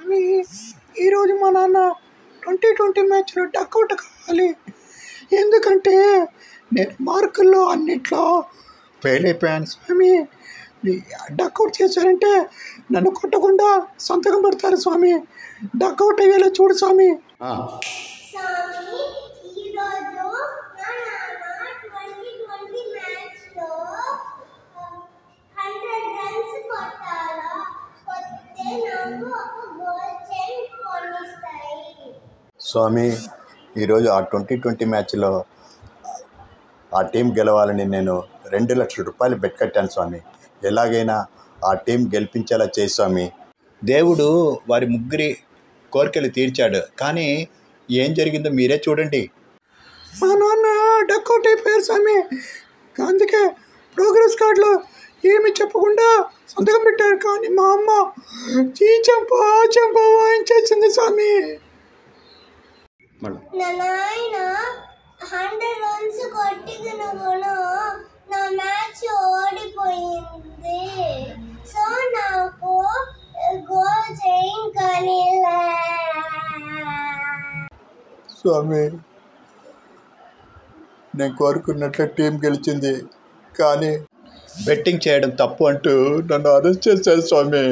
స్వామి, ఈరోజు మా నాన్న 2020 మ్యాచ్లో డక్అవుట్ కావాలి. ఎందుకంటే నేను మార్కుల్లో అన్నిట్లో ఫెయిల్ అయిపోయాను స్వామి. డక్అవుట్ చేశారంటే నన్ను కొట్టకుండా సంతకం పెడతారు స్వామి. డక్అవుట్ అయ్యేలా చూడు స్వామి. స్వామి, ఈరోజు ఆ 2020 మ్యాచ్లో ఆ టీం గెలవాలని నేను 2 లక్షల రూపాయలు బెట్ కట్టాను స్వామి. ఎలాగైనా ఆ టీం గెలిపించేలా చేయి స్వామి. దేవుడు వారి ముగ్గురి కోరికలు తీర్చాడు, కానీ ఏం జరిగిందో మీరే చూడండి. మా నాన్న డక్అవుట్ అయిపోయారు స్వామి. అందుకే ప్రోగ్రెస్ కార్డులో ఏమి చెప్పకుండా సంతకం పెట్టారు. కానీ మా అమ్మ చంప వాయించేసింది స్వామి. నా నాయన 100 రన్స్ కొట్టిన కూడా నా మ్యాచ్ ఓడిపోయింది. సో నాకు గోల్ చేయని స్వామి, నేను కోరుకున్నట్లు టీం గెలిచింది, కానీ బెట్టింగ్ చేయడం తప్పు అంటూ నన్ను అరెస్ట్ చేశారు స్వామి.